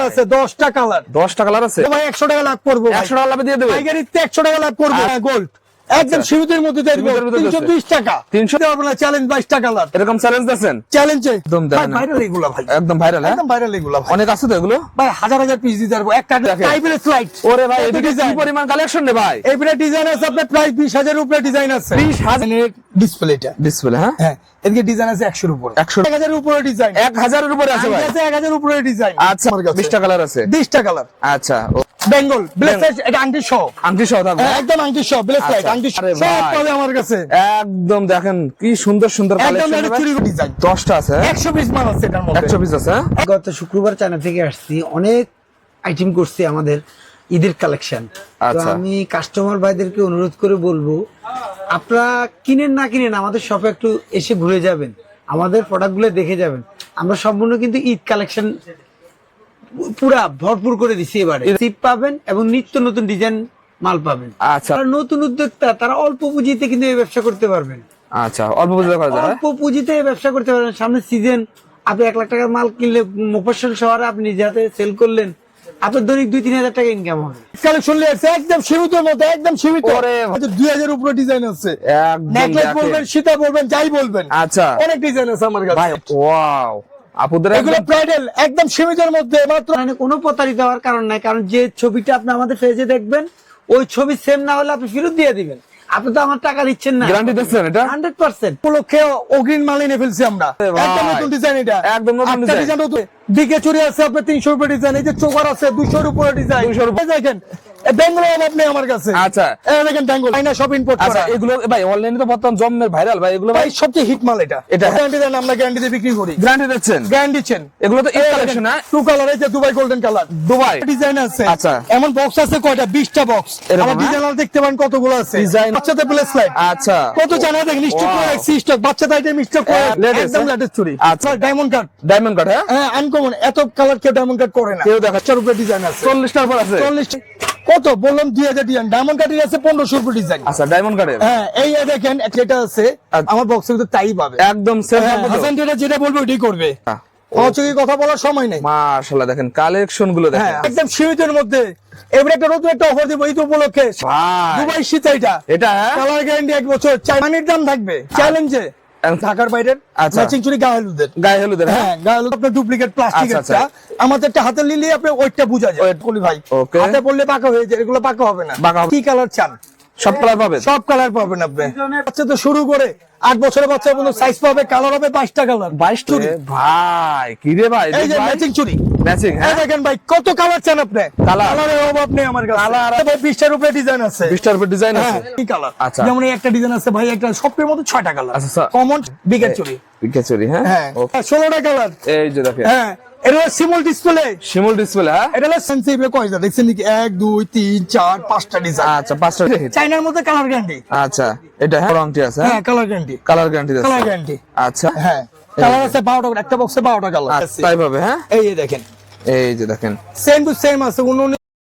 Colour আছে, 10টা colour. 10টা কালার আছে ভাই 100 টাকা লাভ করবো। 100 টাকা লাভে দিয়ে দেবে। টাইগারিতে 100 টাকা লাভ করবো। গোল্ড একদম সীমিতের মধ্যে দেব। 320 টাকা। 300 দেওয়ার বলে চ্যালেঞ্জ 22টা কালার। এরকম চ্যালেঞ্জ দেন? চ্যালেঞ্জে একদম দেখেন ভাইরাল এগুলো ভাই। একদম ভাইরাল। একদম ভাইরাল এগুলো ভাই। অনেক আছে তো এগুলো ভাই হাজার হাজার পিস দিতে পারবো। একটা টাইপের স্লাইড। ওরে ভাই এদিকে কি পরিমাণ কালেকশন রে ভাই। এইবারে ডিজাইন আছে আপনার প্রায় 20,000 এর উপরে ডিজাইন আছে। 20,000 এর ডিসপ্লেটা। ডিসপ্লে হ্যাঁ হ্যাঁ এদিকে ডিজাইন আছে 100 এর উপরে। 100 এর উপরে ডিজাইন। 1000 এর উপরে আছে ভাই। আছে 1000 এর উপরে ডিজাইন। আচ্ছা 20টা কালার আছে। 20টা কালার। আচ্ছা বেঙ্গল ব্লেসার এটা আংটি সহ। আংটি সহ থাকবে একদম আংটি সহ ব্লেসার আংটি সহ সব পাবে আমার কাছে। একদম দেখেন কি সুন্দর সুন্দর একদম কালেকশন চুরি ডিজাইন। 10টা আছে 100 পিস মাল আছে এটার মধ্যে। 100 পিস আছে। গত শুক্রবার চায়না থেকে আসছি, অনেক আইটেম করছি আমাদের ঈদের কালেকশন। আচ্ছা। আমি কাস্টমার ভাইদেরকে অনুরোধ করে বলবো, আপনারা কিনেন না কিনেন আমাদের শপে একটু এসে ঘুরে যাবেন, আমাদের প্রোডাক্টগুলো দেখে যাবেন। আমরা সম্পূর্ণ কিন্তু ঈদ কালেকশন পুরা ভরপুর করে দিছি এবারে। সিপ পাবেন এবং নিত্য নতুন ডিজাইন মাল পাবেন। আচ্ছা যারা নতুন উদ্যোক্তা তারা অল্প পুঁজিতে কিন্তু এই ব্যবসা করতে পারবেন। আচ্ছা অল্প বুঝতে করা যায়। অল্প পুঁজিতে এই ব্যবসা করতে পারবেন। সামনে সিজন, আপনি 1 লাখ টাকার মাল কিনলে মফস্বল শহরে আপনি নিজে হাতে সেল করলেন, আপনার দৈনিক 2-3 হাজার টাকা ইনকাম হবে। কালেকশন লিয়েছে একদম সীমিতের মধ্যে, একদম সীমিত। ওরে 2000 এর উপরে ডিজাইন আছে। একদম নেকলেস দেখেন। বলবেন, সীতা বলবেন, যাই বলবেন। আচ্ছা অনেক ডিজাইন আছে আমার কাছে। ভাই ওয়াও আপুদের এগুলো ব্রাইডাল একদম সীমিতের মধ্যে মাত্র। মানে কোনো প্রতারিত হওয়ার কারণ নাই, কারণ যে ছবিটা আপনি আমাদের পেজে দেখবেন ওই ছবি সেম না হলে আপনি ফেরত দিয়ে দিবেন। আপনি তো আমার টাকা দিচ্ছেন না। গ্যারান্টি দিচ্ছেন এটা 100%। উপলক্ষে অগ্রিম মাল এনে ফেলছি আমরা। ভাই। একদম নতুন ডিজাইন এটা। একদম নতুন আটটা ডিজাইন। ডিজাইন নতুন। দিকে চুরি আছে আপনার 300 উপরে ডিজাইন। এই যে চোকার আছে 200 এর উপরে ডিজাইন। 200 এর উপরে। দেখেন বেঙ্গল আপনি আমার কাছে। আচ্ছা এই দেখেন বেঙ্গল আইনা সব ইম্পোর্ট আচ্ছা করা। এগুলো ভাই অনলাইনে তো বর্তমান জম্মের ভাইরাল ভাই এগুলো ভাই ভাই সবচেয়ে হিট মাল এটা। এটা। গ্যারান্টি দেন, আমরা গ্যারান্টি দিয়ে বিক্রি করি। গ্যারান্টি দিচ্ছেন গ্যারান্টি দিচ্ছেন। এগুলো তো ঈদ কালেকশন হ্যাঁ টু কালার এই যে Dubai golden colour. Dubai design আছে। আচ্ছা। এমন বক্স আছে কয়টা? 20টা বক্স। এরকম, আমার ডিজাইন দেখতে পারেন কতগুলো আছে। ডিজাইন। বাচ্চাদের প্লে স্লাইড। আচ্ছা কত জানা দেখেন স্টক করে Wow. রাখছি স্টক। বাচ্চাদের আইটেম স্টক করে latest, একদম হ্যাঁ? লেটেস্ট চুরি। আচ্ছা। Diamond cut. ডায়মন্ড কাট হ্যাঁ হ্যাঁ আনকমন। এত কালার কেউ ডায়মন্ড কাট করে না। কেউ দেখা বাচ্চার উপরে ডিজাইন আছে। 40টার পর আছে 40 কত বললাম 2000 ডিজাইন। ডায়মন্ড কাটের আছে 1500 উপরে ডিজাইন। আচ্ছা ডায়মন্ড কাটের হ্যাঁ এই দেখেন যেটা আছে আচ্ছা। আমার বক্সের ভিতরে তাই পাবে। একদম সেম হাসান যেটা বলবে ওটাই করবে। হচ্ছে কি কথা বলার সময় নেই। মাশাআল্লাহ দেখেন কালেকশন গুলো হ্যাঁ দেখেন একদম সীমিতের মধ্যে। এবারে একটা নতুন একটা অফার দিব ঈদ উপলক্ষে। ভাই দুবাই শীত এটা হ্যাঁ কালার গ্যারান্টি 1 বছর। চাইনির দাম থাকবে চ্যালেঞ্জে। ঢাকার বাইরের আচ্ছা। ম্যাচিং চুরি গায়ে হলুদের। গায়ে হলুদের হ্যাঁ হ্যাঁ গায়ে হলুদ আপনার ডুপ্লিকেট প্লাস্টিক আচ্ছা, একটা। আমাদের একটা হাতে নিলে আপনি ওইটা বুঝা যায়। বলি ভাই Okay. হাতে পড়লে পাকা হয়ে যায়, এগুলো পাকা হবে না। পাকা হবে। কি কালার চান? সব কালার পাবেন সব কালার পাবেন আপনি। বাচ্চা তো শুরু করে 8 বছরের বাচ্চা পর্যন্ত সাইজ পাবে। কালার হবে 22টা কালার। 22 চুড়ি। ভাই কি রে ভাই এই যে ম্যাচিং চুরি। ম্যাচিং এই হ্যাঁ দেখেন ভাই কত কালার চান আপনি? কালার। কালারের অভাব নেই আমার কাছে। কালার। ভাই 20টার উপরে ডিজাইন আছে। 20টার উপর ডিজাইন আছে হ্যাঁ কি কালার? আচ্ছা। যেমন এই একটা ডিজাইন আছে ভাই, একটা সবটার মধ্যে 6টা কালার। আচ্ছা, স্যার। কমন বিগের চুরি। পিকাচুরি হ্যাঁ হ্যাঁ ওকে 16টা কালার। এই যে দেখেন হ্যাঁ এটা হলো সিমল ডিসপ্লে। শিমুল ডিসপ্লে হ্যাঁ এটা হলো সেন্সিটিভ কয়টা দেখছেন নাকি? 1 2 3 4 5টা ডিজাইন। আচ্ছা 5টা চাইনার মধ্যে কালার গ্যারান্টি। আচ্ছা এটা হ্যাঁ রংটি আছে হ্যাঁ কালার গ্যারান্টি। কালার গ্যারান্টি আছে কালার গ্যারান্টি। আচ্ছা হ্যাঁ কালার আছে 12টা, একটা বক্সে 12টা কালার আচ্ছা, তাই পাবে হ্যাঁ এই যে দেখেন এই যে দেখেন সেম টু সেম আছে।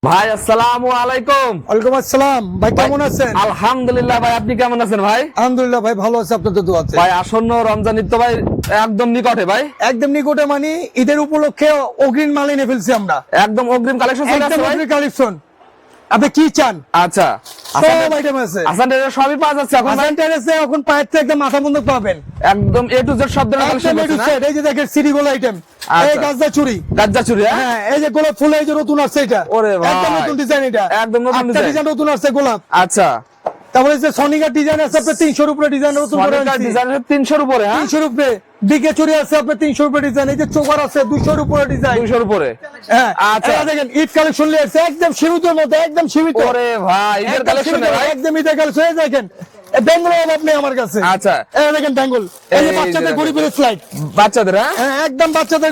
ভাই আসসালামু আলাইকুম ওয়ালাইকুম আসসালাম ভাই, কেমন আছেন? আলহামদুলিল্লাহ ভাই আপনি কেমন আছেন ভাই আলহামদুলিল্লাহ ভাই ভালো আছে, আপনাদের দোয়াতে। ভাই আসন্ন রমজান ঈদ তো ভাই একদম নিকটে ভাই একদম নিকটে মানে ঈদের উপলক্ষে অগ্রিম মাল এনে ফেলছি আমরা। একদম অগ্রিম কালেকশন চলে একদম আসছে ভাই অগ্রিম কালেকশন। আপনি কি চান? আচ্ছা সব আইটেম আছে। আসান টেরার সবই পাওয়া যাচ্ছে এখন ভাই হাসান টেরেসে এখন পায়ের থেকে একদম মাথা বন্ধ পাবেন। একদম এ টু জেড সব ধরনের কালেকশন একদম আছে না সেট। এই যে দেখেন সিডি গোল আইটেম। আচ্ছা। এই গাজদা চুরি। গাজ্জা চুরি হ্যাঁ হ্যাঁ এই যে গোলাপ ফুল, এই যে নতুন আসছে এটা। ওরে ভাই। একদম নতুন ডিজাইন এটা। একদম নতুন একটা ডিজাইন। ডিজাইন নতুন আসছে গোলাপ। আচ্ছা তারপরে যে সনিকার ডিজাইন আছে আপনার 300 উপরে ডিজাইন নতুন করে সোনিকার আনছি। ডিজাইন 300 উপরে হ্যাঁ 300 উপরে। দিকে চুরি আছে আপনার 300 উপরে ডিজাইন। এই যে চোকার আছে 200 উপরে ডিজাইন। 200 উপরে হ্যাঁ আচ্ছা। এটা দেখেন ঈদ কালেকশন লিয়েছে একদম সীমিতের মধ্যে, একদম সীমিত। ওরে ভাই ঈদের একদম কালেকশন সীমিত, ভাই একদম ঈদের কালেকশন। এই দেখেন বেঙ্গল আপনি আমার কাছে। আচ্ছা এই দেখেন বেঙ্গল। এই যে এই যে বাচ্চাদের দেখেন। ঘড়ি বেল স্লাইড। বাচ্চাদের হ্যাঁ হ্যাঁ একদম বাচ্চাদের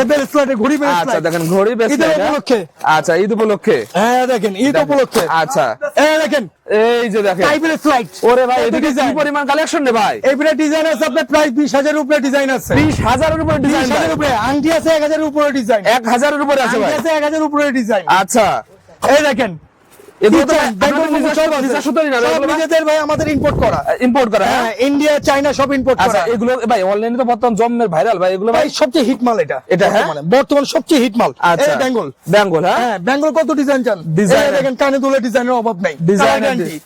বেল স্লাইডে ঘড়ি বেল আচ্ছা স্লাইড। দেখেন ঘড়ি বেশ ঈদের উপলক্ষে। আচ্ছা ঈদ উপলক্ষে হ্যাঁ দেখেন ঈদ উপলক্ষে। আচ্ছা এই দেখেন এই যে দেখেন টাইপের স্লাইড। ওরে ভাই কত এদিকে কি ডিজাইন? পরিমাণ কালেকশন রে ভাই এইবারে ডিজাইন আছে আপনার প্রায় 20,000 এর উপরে ডিজাইন আছে। 20,000 এর উপরে ডিজাইন 20,000 এর উপরে আংটি আছে 1,000 এর উপরে ডিজাইন। 1000 এর উপরে আছে আংটি ভাই আছে 1,000 এর উপরে ডিজাইন। আচ্ছা এই দেখেন এগুলো তো চান, বেঙ্গল আপনাদের কুকুর সব আছে। নিজস্ব তৈরি না, সব এগুলো ভাই? নিজেদের ভাই, আমাদের ইম্পোর্ট করা। ইম্পোর্ট করা, হ্যাঁ? হ্যাঁ, ইন্ডিয়া চায়না সব ইম্পোর্ট আচ্ছা, করা। এগুলো ভাই অনলাইনে তো বর্তমান জম্মের ভাইরাল ভাই, এগুলো ভাই ভাই সবচেয়ে হিট মাল এটা। এটা, হ্যাঁ? বর্তমান সবচেয়ে হিট মাল। আচ্ছা, এই বেঙ্গল। বেঙ্গল, হ্যাঁ? হ্যাঁ, বেঙ্গল কত ডিজাইন চান? ডিজাইন। এই দেখেন কানে দুলে ডিজাইনের অভাব নাই। ডিজাইন,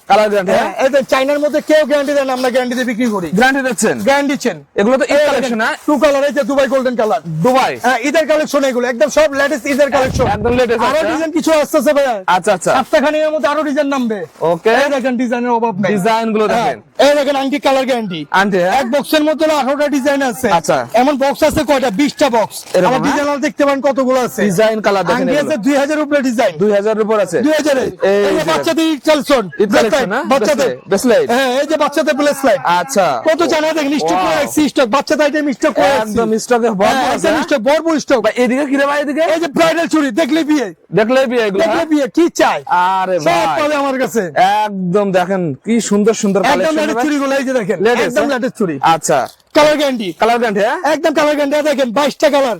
কালার গ্যারান্টি, হ্যাঁ? এই যে চায়নার মধ্যে কেউ গ্যারান্টি দেন, আমরা গ্যারান্টি দিয়ে বিক্রি করি। গ্যারান্টি দিচ্ছেন? গ্যারান্টি দিচ্ছেন। এগুলো তো ঈদ কালেকশন, হ্যাঁ? টু কালার, এই যে দুবাই গোল্ডেন কালার। দুবাই হ্যাঁ, ঈদের কালেকশন এগুলো একদম সব লেটেস্ট ঈদের কালেকশন। একদম latest আরো আছে। ডিজাইন কিছু আসতেছে ভাই। আচ্ছা আচ্ছা, সপ্তাহখানেকের মধ্যে আরো ডিজাইন নামবে। ওকে, এই দেখেন ডিজাইনের অভাব নাই। ডিজাইন গুলো দেখেন, এই দেখেন আংটি কালার গ্যারান্টি। আনতে, হ্যাঁ? এক বক্সের মধ্যে 18টা ডিজাইন আছে। আচ্ছা। এমন বক্স আছে কয়টা? 20টা বক্স। এরকম, আমার হ্যাঁ? ডিজাইন দেখতে পারেন কতগুলো আছে। ডিজাইন কালার দেখেন, আংটি আছে 2000 উপরে ডিজাইন। 2000 এর উপর আছে। 2000 এ। এই এই যে যে বাচ্চাদের চলছন। ঈদ কালেকশন, হ্যাঁ? বাচ্চাদের ব্রেসলেট, হ্যাঁ, এই যে বাচ্চাদের ব্রেসলেট। আচ্ছা, কত জানা দেখেন স্টক করে Wow. রাখছি, স্টক বাচ্চাদের আইটেম স্টক করে রাখছি। একদম স্টকে ভরপুর আছে, একদম হ্যাঁ? স্টক ভরপুর স্টক। ভাই এদিকে কি রে ভাই, এদিকে এই যে ব্রাইডাল চুড়ি দেখলে বিয়ে, দেখলে বিয়ে এগুলো, দেখলে হ্যাঁ? বিয়ে কি চাই আরে সব ভাই পাবে আমার কাছে। একদম দেখেন কি সুন্দর সুন্দর একদম কালেকশন, লেটেস্ট চুড়ি গুলো এই যে দেখেন, Latest, একদম হ্যাঁ? লেটেস্ট চুড়ি। আচ্ছা, কালার গ্যারান্টি, কালার গ্যারান্টি, হ্যাঁ? একদম কালার গ্যারান্টি। দেখেন 22টা কালার,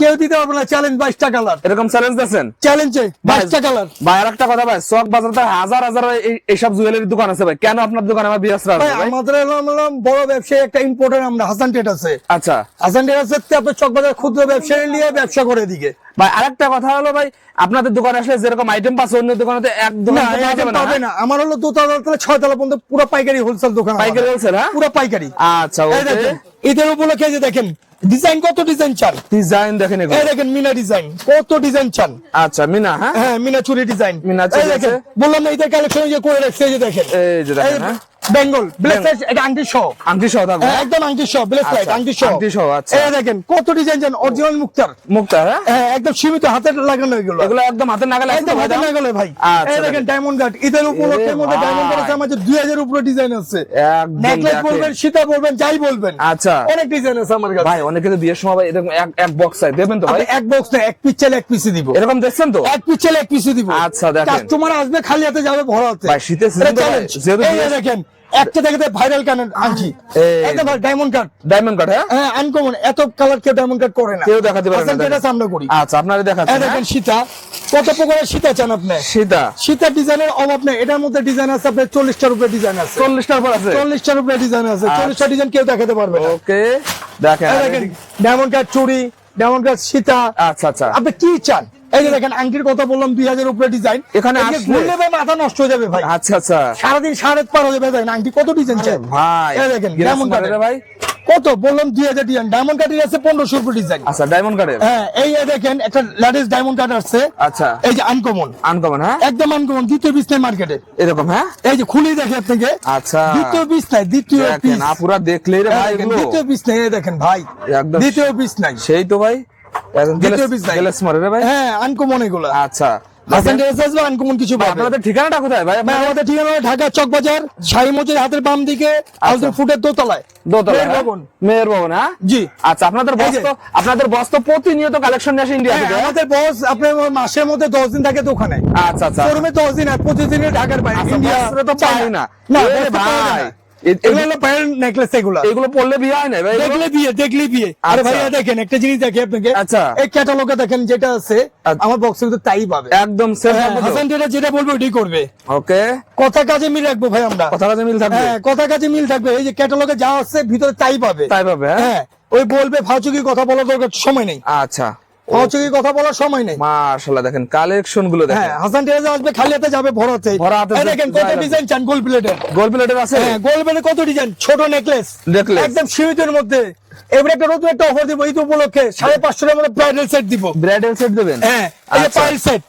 কেউ দিতে পারবে না। চ্যালেঞ্জ 22টা কালার, এরকম চ্যালেঞ্জ দিচ্ছেন? চ্যালেঞ্জে 22টা কালার। ভাই আর একটা কথা ভাই, চক বাজারে হাজার হাজার এইসব জুয়েলারি দোকান আছে ভাই, কেন আপনার দোকানে আমার বিয়াস ভাই আমাদের হলাম বড় ব্যবসায়ী একটা ইম্পোর্টার, আমরা হাসান ট্রেড আছে। আচ্ছা হাসান ট্রেড আছে আপনার চকবাজার ক্ষুদ্র ব্যবসায়ী নিয়ে ব্যবসা করে দিকে। ভাই আরেকটা কথা হলো ভাই, আপনাদের দোকানে আসলে যেরকম আইটেম পাচ্ছে অন্য দোকানে তো একদম না, এরকম পাবে না। আমার হলো 2 তলা থেকে 6 তলা পর্যন্ত পুরো পাইকারি হোলসেল দোকান। পাইকারি হোলসেল, হ্যাঁ? পুরো পাইকারি। আচ্ছা, এই ওকে, দেখেন ঈদের উপলক্ষে এই যে দেখেন ডিজাইন, কত ডিজাইন চান? ডিজাইন দেখেন এগুলো। এই দেখেন মিনা ডিজাইন, কত ডিজাইন চান? আচ্ছা, মিনা, হ্যাঁ? হ্যাঁ, মিনা চুরি ডিজাইন। মিনা চুড়ি এই দেখেন আছে। বললাম না ঈদের কালেকশন যে করে রাখছে, এই যে দেখেন এই যে দেখেন, হ্যাঁ? বেঙ্গল ব্লেসলেট, এটা আংটি সহ। আংটি সহ থাকবে, হ্যাঁ, একদম আংটি সহ, ব্লেসলেট আচ্ছা, আংটি সহ। আংটি সহ, আচ্ছা। এই দেখেন কত ডিজাইন চান? অরিজিনাল মুক্তার, মুক্তা, হ্যাঁ? হ্যাঁ, একদম সীমিত হাতের লাগানো এগুলো। এগুলো একদম হাতে নাগালে আছে তো একদম ভাই হাতে দাম? লাগানো ভাই। আচ্ছা, এই দেখেন ডায়মন্ড কাট, ঈদের উপলক্ষের মধ্যে ভাই। ডায়মন্ড কাট আছে আমাদের 2000 উপরে ডিজাইন আছে। একদম নেকলেস দেখেন। বলবেন, সীতা বলবেন, যাই বলবেন, আচ্ছা অনেক ডিজাইন আছে আমার কাছে। ভাই, অনেকে তো বিয়ের সময় ভাই এরকম এক বক্স চাই, দেবেন তো ভাই? আপনি এক বক্স না, এক পিস চাইলে এক পিসই দিব। এরকম দেখছেন তো? এক পিস চাইলে এক পিসই দিব। আচ্ছা, দেখেন। কাস্টমার আসবে খালি হাতে যাবে ভরা হাতে। ভাই, শীতের এটা season তো ভাই, challenge। যেহেতু এই যে দেখেন একটা থেকে ভাইরাল কানের আংটি, এই একদম ডায়মন্ড কাট, ডায়মন্ড কাট, হ্যাঁ? হ্যাঁ, আনকমন। এত কালার কেউ ডায়মন্ড কাট করে না, কেউ দেখাতে পারে না, হাসান ট্রেডার্স আমরা করি। আচ্ছা, আপনারা এই দেখাচ্ছেন, দেখেন হ্যাঁ? সীতা, কত প্রকারের সীতা চান আপনি? সীতা সীতার ডিজাইনের অভাব নেই, এটার মধ্যে ডিজাইন আছে আপনার 40টার উপরে ডিজাইন আছে। 40টার পর আছে, 40টার উপরে ডিজাইন আছে, 40টা ডিজাইন কেউ দেখাতে পারবে না। ওকে, দেখেন এই দেখেন ডায়মন্ড কাট চুড়ি, ডায়মন্ড কাট সীতা, আচ্ছা আচ্ছা, আপনি কি চান? এই যে দেখেন আংটির কথা বললাম 2000 উপরে ডিজাইন। এখানে এই যে আসলে- ঘুরলে ভাই মাথা নষ্ট হয়ে যাবে ভাই, আচ্ছা আচ্ছা সারাদিন 7.5 পার হয়ে যাবে। দেখেন আংটি কত ডিজাইন চাই ভাই, এই দেখেন গ্লাস ডায়মন্ড মারে রে কাটের ভাই। কত বললাম 2000 ডিজাইন, ডায়মন্ড কাটের আছে 1500 উপরে ডিজাইন। আচ্ছা, ডায়মন্ড কাটের, হ্যাঁ, এই যে দেখেন একটা লেটেস্ট ডায়মন্ড কাট আছে, আচ্ছা, এই যে আনকমন, আনকমন, হ্যাঁ? একদম আনকমন, দ্বিতীয় পিস নাই মার্কেটে। এরকম, হ্যাঁ? এই যে খুলি দেখে আপনাকে, আচ্ছা, দ্বিতীয় পিস নাই, দ্বিতীয় দেখেন পিস। আপুরা দেখলেই রে ভাই এগুলো দ্বিতীয় পিস নাই, এই দেখেন ভাই, একদম দ্বিতীয় পিস নাই। সেই তো ভাই, একদম দ্বিতীয় পিস নাই। গ্লাস মারে রে ভাই। হ্যাঁ, আনকমন এগুলো। আচ্ছা, হাসান ড্রেস আসবে আনকমন কিছু ভাই, পাবে। আপনাদের ঠিকানাটা কোথায় ভাই? ভাই, আমাদের ঠিকানা হলো ঢাকা চকবাজার, শাহী মসজিদ হাতের বাম দিকে, আলতুর ফুটের দোতলায়। দোতলা, মেহের হ্যাঁ? ভবন। মেহের ভবন, হ্যাঁ? জি। আচ্ছা, আপনাদের এই যে- আপনাদের বস তো প্রতিনিয়ত কালেকশন নিয়ে আসে ইন্ডিয়া হ্যাঁ, থেকে? আমাদের বস আপনার মাসের মধ্যে 10 দিন থাকে দোকানে। আচ্ছা আচ্ছা, শোরুমে 10 দিন আর 25 দিনে ঢাকার বাইরে, আচ্ছা, ইন্ডিয়া, বস্ত্র তো চায়না। পাই না। না, এ বস্ত্র পাওয়া যায় ভাই, না। এগুলো হলো পায়ের নেকলেস, এগুলো এগুলো পড়লে বিয়ে হয় না ভাই? এগুলো? দেখলে বিয়ে, দেখলে বিয়ে। আরে আচ্ছা। ভাইয়া দেখেন একটা জিনিস দেখে আপনাকে, আচ্ছা। এই ক্যাটালগে দেখেন যেটা আছে আচ্ছা। আমার বক্সে কিন্তু তাই পাবে। একদম সেম হ্যাঁ, হাসান যেটা যেটা বলবে ওটাই করবে। ওকে, কথা কাজে মিল রাখবো ভাই আমরা। কথা কাজে মিল থাকবে, হ্যাঁ, কথা কাজে মিল থাকবে। এই যে ক্যাটালগে যা আছে ভিতরে তাই পাবে। তাই পাবে, হ্যাঁ? হ্যাঁ, ওই বলবে ফাউচুকি কথা বলার দরকার সময় নেই, আচ্ছা, ফাউচুকি কথা বলার সময় নেই। মাশাআল্লাহ, দেখেন কালেকশন গুলো দেখেন, হ্যাঁ, হাসান টেরাজে আসবে খালি হাতে যাবে ভরাতে। ভরা হাতে এই দেখেন কত যায় না। ডিজাইন চান গোল্ড প্লেটের। গোল্ড প্লেটের আছে, হ্যাঁ, গোল্ড প্লেটের কত ডিজাইন, ছোট নেকলেস, Necklace। একদম সীমিতের মধ্যে। এবারে একটা নতুন একটা অফার দিব ঈদ উপলক্ষে, 550 টাকার মধ্যে ব্রাইডাল সেট দিব। ব্রাইডাল সেট দেবেন? হ্যাঁ, এই যে আচ্ছা। পায়েল সেট,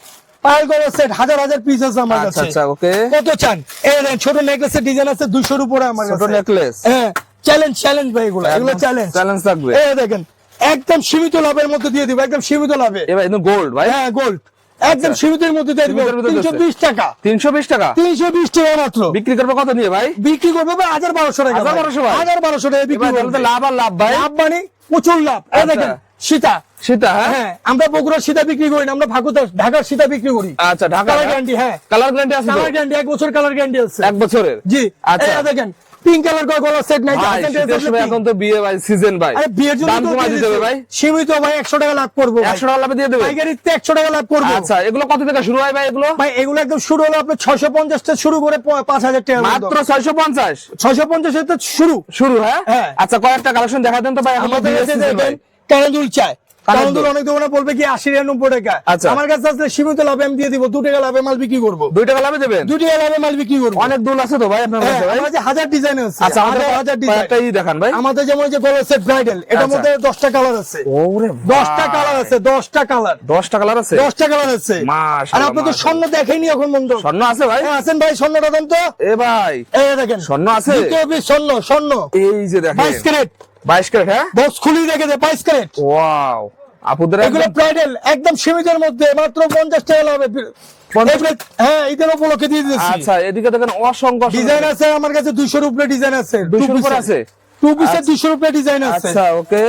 পায়েল গলার সেট, হাজার হাজার পিস আছে আমার আচ্ছা কাছে। আচ্ছা, ওকে, কত চান? এই দেখেন ছোট নেকলেসের ডিজাইন আছে 200 এর উপরে আমার ছোট কাছে। নেকলেস, হ্যাঁ, চ্যালেঞ্জ চ্যালেঞ্জ ভাই, এগুলো চ্যালেঞ্জ চ্যালেঞ্জ থাকবে। এই দেখেন একদম সীমিত লাভের মধ্যে দিয়ে দিব, একদম সীমিত লাভে। এবার কিন্তু গোল্ড ভাই, হ্যাঁ, গোল্ড একদম সীমিতের মধ্যে দিয়ে দিব, সীমিতের ভিতরে 320 টাকা। 320 টাকা 320 টাকা মাত্র বিক্রি করবে কত নিয়ে ভাই? বিক্রি করবে ভাই 1200 টাকা। 1200 ভাই? 1200 টাকা বিক্রি এবার তাহলে তো করবে। লাভ আর লাভ ভাই। লাভ মানে প্রচুর লাভ। এই আচ্ছা। দেখেন সীতা, সীতা, হ্যাঁ? হ্যাঁ, আমরা বগুড়ার সীতা বিক্রি করি না, আমরা ঢাকার সীতা বিক্রি করি। আচ্ছা, ঢাকা কালার গ্যারান্টি, হ্যাঁ, কালার গ্যারান্টি আছে তো? কালার গ্যারান্টি 1 বছর কালার গ্যারান্টি আছে। 1 বছরের? জি। আচ্ছা। এই দেখেন পিঙ্ক কালার গলার সেট নাই ভাই শীতের সময় এখন তো বিয়ে ভাই সিজন ভাই, আরে বিয়ের জন্য দাম তো কমাই দিয়ে দিতে হবে দিছে। ভাই, সীমিত ভাই 100 টাকা লাভ করবো ভাই। 100 টাকা লাভে দিয়ে দেবে। পাইকারিতে 100 টাকা লাভ করবো। আচ্ছা এগুলো কত থেকে শুরু হয় ভাই এগুলো? ভাই এগুলো একদম শুরু হলো আপনার 650 থেকে শুরু করে 5000 টাকা মাত্র 650 650 থেকে শুরু। শুরু, হ্যাঁ হ্যাঁ। আচ্ছা কয়েকটা কালেকশন দেখা দেন তো ভাই, এখন তো আমাদের বিয়ের কাছে season ভাই। দেখেন কানাদুল চায়, কানাদুল। কানাদুল অনেক দোকানে বলবে কি 80-90 টাকা। আচ্ছা। আমার কাছে আসলে সীমিত লাভে আমি দিয়ে দিব, 2 টাকা লাভে মাল বিক্রি করবো। 2 টাকা লাভে দেবেন? 2 টাকা লাভে মাল বিক্রি করবো। অনেক দুল আছে তো ভাই আপনার হ্যাঁ, কাছে ভাই। আমার কাছে 1000 ডিজাইন আছে। আচ্ছা আমাদের 1000 ডিজাইন। কয়েকটা দেখান ভাই। আমাদের যেমন এই যে গলার সেট ব্রাইডাল, এটার আচ্ছা। মধ্যে 10টা কালার আছে। ওরে 10টা কালার আছে, 10টা কালার। 10টা কালার আছে? 10টা কালার আছে। আর মাশাআল্লাহ, আপনি তো স্বর্ণ দেখেনি এখন বন্ধু। স্বর্ণ আছে ভাই? হ্যাঁ, আছেন ভাই, স্বর্ণটা দেন তো। এ ভাই এই দেখেন স্বর্ণ আছে? দ্বিতীয় piece স্বর্ণ, স্বর্ণ এই যে দেখেন 22 ক্যারেট। 22 ক্যারেট, হ্যাঁ বক্স খুলি দেখে দে 22 ক্যারেট। ওয়াও, আপুদের এগুলো একদম ব্রাইডাল একদম সীমিতের মধ্যে মাত্র 50 টাকা লাভে। 50 এগুলো- হ্যাঁ, ঈদের উপলক্ষে দিয়ে দিচ্ছি। আচ্ছা এদিকে দেখেন অসংখ্য ডিজাইন আছে আমার কাছে 200 এর উপরে ডিজাইন আছে। 200 এর উপরে আছে? 2 পিসের 200 এর উপরে ডিজাইন আছে। আচ্ছা ওকে।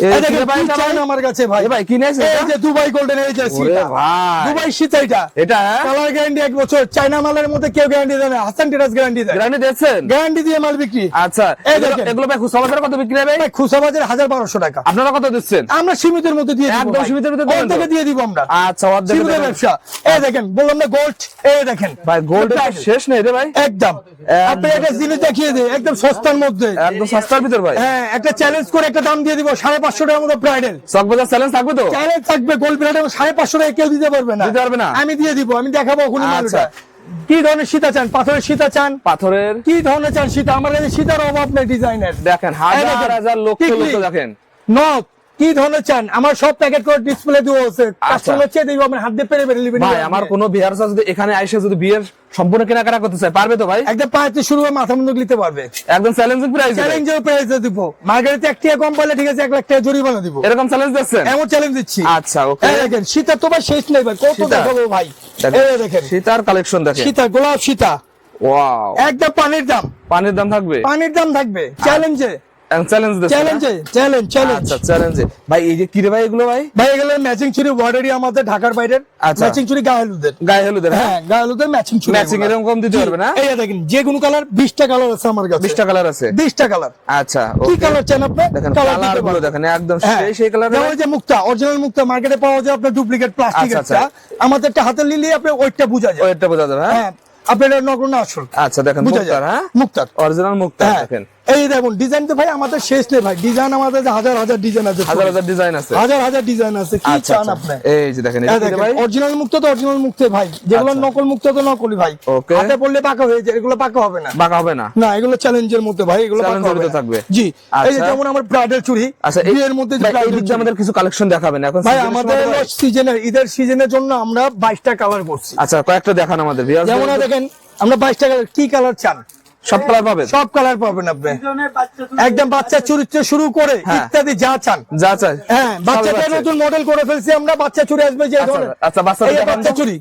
এই দেখেন কি চান আমার কাছে ভাই। ভাই কি নিয়েছে এই যে দুবাই গোল্ডেন, এই যে ওরে সীতা। ভাই দুবাই সীতা এটা। এটা হ্যাঁ কালার গ্যারান্টি 1 বছর। চায়না মালের মধ্যে কেউ গ্যারান্টি দেয় না, হাসান টেরাস গ্যারান্টি দেয়। গ্রান্ডি দিচ্ছেন? গ্যারান্টি দিয়ে মাল বিক্রি। আচ্ছা এই এগুলো- দেখেন। এগুলো ভাই খুচরা বাজারে কত বিক্রি হবে? ভাই খুচরা বাজারে 1200 টাকা। আপনারা কত দিচ্ছেন? আমরা সীমিতের মধ্যে দিয়ে দিব একদম ভাই। সীমিতের মধ্যে দেবেন তো? অর্ধেকে দিয়ে দিব আমরা। আচ্ছা অর্ধেক সীমিতের ব্যবসা। এই দেখেন বললাম না গোল্ড, এই দেখেন ভাই গোল্ড শেষ নেই রে ভাই, একদম। আপনি একটা জিনিস দেখিয়ে দিই একদম সস্তার মধ্যে। একদম সস্তার ভিতর ভাই। হ্যাঁ, একটা চ্যালেঞ্জ করে একটা দাম দিয়ে দিব 550 টাকার মধ্যে ব্রাইডাল। চকবাজার চ্যালেঞ্জ থাকবে তো? চ্যালেঞ্জ থাকবে, গোল্ড ব্রাইডাল 550 টাকা কেউ দিতে পারবে না। দিতে পারবে না? আমি দিয়ে দিব, আমি দেখাবো ওখানে আচ্ছা। মালটা। কি ধরনের সীতা চান? পাথরের সীতা চান? পাথরের কি ধরনের চান সীতা? আমার কাছে সীতার অভাব নেই ডিজাইনের। দেখেন হাজার দেখেন, হাজার লক্ষ টিকলি। লক্ষ দেখেন। নথ কি ধরনের চান? আমার সব প্যাকেট করে ডিসপ্লে দেওয়া আছে। কাস্টমার চেয়ে দিব, আপনি হাত দিয়ে পেরে পেরে নেবেন। ভাই আমার কোনো বিয়ার যদি এখানে আইসে যদি বিয়ের সম্পূর্ণ কেনাকাটা করতে চায় পারবে তো ভাই? একদম পাঁচতে শুরু করে মাথা মুন্ডু নিতে পারবে। একদম চ্যালেঞ্জিং প্রাইস চ্যালেঞ্জের প্রাইসে দিব। মার্কেটে 1 টাকা কম পাইলে ঠিক আছে 1 লাখ টাকা জরিমানা দিব। এরকম চ্যালেঞ্জ দিচ্ছেন? এমন চ্যালেঞ্জ দিচ্ছি। আচ্ছা ওকে। এই দেখেন সীতা তো ভাই শেষ নেই ভাই, কত সীতা। দেখাবো ভাই। এই দেখেন সীতার কালেকশন দেখেন। সীতা, গোলাপ সীতা ওয়াও, একদম পানির দাম। পানির দাম থাকবে? পানির দাম থাকবে চ্যালেঞ্জে। চ্যালেঞ্জ দিচ্ছেন? চ্যালেঞ্জে চ্যালেঞ্জ চ্যালেঞ্জ। আচ্ছা চ্যালেঞ্জে ভাই। এই যে কি রে ভাই এগুলো ভাই? ভাই এগুলো ম্যাচিং চুড়ি বর্ডারি আমাদের ঢাকার বাইরের। আচ্ছা। ম্যাচিং চুড়ি গায়ে হলুদের। গায়ে হলুদের? হ্যাঁ, গায়ে হলুদের ম্যাচিং চুড়ি। ম্যাচিং এরকম দিতে পারবে না? এই দেখেন যে কোনো কালার 20টা কালার আছে আমার কাছে। 20টা কালার আছে? 20টা কালার। আচ্ছা কি ওকে। কালার চান আপনি? দেখেন কালার কালার দিতে গুলো পারবেন। দেখেন একদম হ্যাঁ। সেই কালার। যেমন এই যে মুক্তা, অরিজিনাল মুক্তা মার্কেটে পাওয়া যায় আপনার ডুপ্লিকেট প্লাস্টিক আচ্ছা, একটা। আমাদের একটা হাতে নিলে আপনি ওইটা বোঝা যায়। ওইটা বোঝা যাবে হ্যাঁ? হ্যাঁ, আপনার নকল না আসল আচ্ছা দেখেন বোঝা মুক্তার, যায়। হ্যাঁ মুক্তার। অরিজিনাল মুক্তার হ্যাঁ। দেখেন। এই দেখুন ডিজাইন তো ভাই আমাদের শেষ নেই ভাই। ডিজাইন আমাদের হাজার হাজার ডিজাইন আছে। হাজার হাজার ডিজাইন আছে। হাজার হাজার ডিজাইন আছে। কি আচ্ছা চান আচ্ছা। আপনি? এই যে দেখেন এটা কি রে ভাই? অরিজিনাল মুক্ত তো অরিজিনাল মুক্ত ভাই, যেগুলো আচ্ছা। নকল মুক্ত তো নকলই ভাই। ওকে। হাতে পড়লে পাকা হয়ে যায়, এগুলো পাকা হবে না। বাঁকা হবে না? না, এগুলো চ্যালেঞ্জের মধ্যে ভাই, এগুলো পাকা চ্যালেঞ্জের হবে ভিতরে না। থাকবে। জি। এই যে আচ্ছা। যেমন আমার ব্রাইডাল চুড়ি, আচ্ছা বিয়ের মধ্যে যে ভাই, এই bridal দিক দিয়ে চুড়ি। আমাদের কিছু কালেকশন দেখাবেন এখন ভাই season এর আমাদের সময় ভাই? সিজনের ঈদের সিজনের জন্য আমরা 22টা কালার করছি। আচ্ছা কয়েকটা দেখান আমাদের viewers যেমন দের। দেখেন আমরা 22টা কালার, কি কালার চান? সব কালার পাবেন? সব কালার পাবেন আপনি। একদম বাচ্চা চুরি থেকে শুরু করে হ্যাঁ। ইত্যাদি যা চান। যা চাই হ্যাঁ, বাচ্চাদের বাচ্চা। নতুন মডেল করে ফেলছি আমরা। বাচ্চা চুরি আসবে যে আচ্ছা, ধরনের। আচ্ছা, বাচ্চাদের এই যে দেখান বাচ্চা তো। চুরি,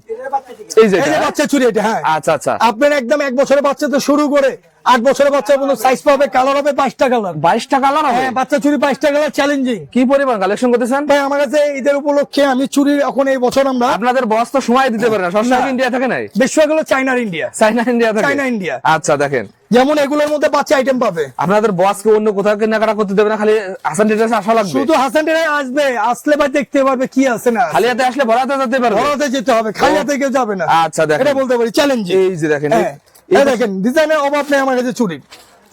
এই যে এই যে এটা, বাচ্চা চুরি এটা। হ্যাঁ, আচ্ছা আচ্ছা। আপনার একদম 1 বছরের বাচ্চা তো শুরু করে 8 বছরের বাচ্চা পর্যন্ত সাইজ পাবে, কালার হবে 22টা কালার। 22টা কালার হবে? হ্যাঁ, বাচ্চা চুরি 22টা কালার চ্যালেঞ্জিং। কি পরিমাণ কালেকশন করতেছেন ভাই আমার কাছে ঈদের উপলক্ষে আমি চুরির এখন এই বছর আমরা আপনাদের বস তো সময় দিতে পারে না, সবসময় না। ইন্ডিয়া থাকে নাই? বেশিরভাগগুলো চাইনার ইন্ডিয়া। চাইনা ইন্ডিয়া থাকে? চাইনা ইন্ডিয়া। আচ্ছা দেখেন যেমন এগুলোর মধ্যে বাচ্চা আইটেম পাবে। আপনাদের বসকে অন্য কোথাও কেনাকাটা করতে দেবে না, খালি হাসান ডিটেলস আসা লাগবে? শুধু হাসান টেরাই আসবে, আসলে ভাই দেখতে পারবে কি আছে না। খালি হাতে আসলে ভরাতে যেতে পারবে? বড়তে যেতে হবে, খালি হাতে কেউ যাবে না। আচ্ছা দেখেন এটা বলতে পারি চ্যালেঞ্জিং। এই যে দেখেন হ্যাঁ, এই দেখেন ডিজাইনের অভাব নেই আমার কাছে চুরি।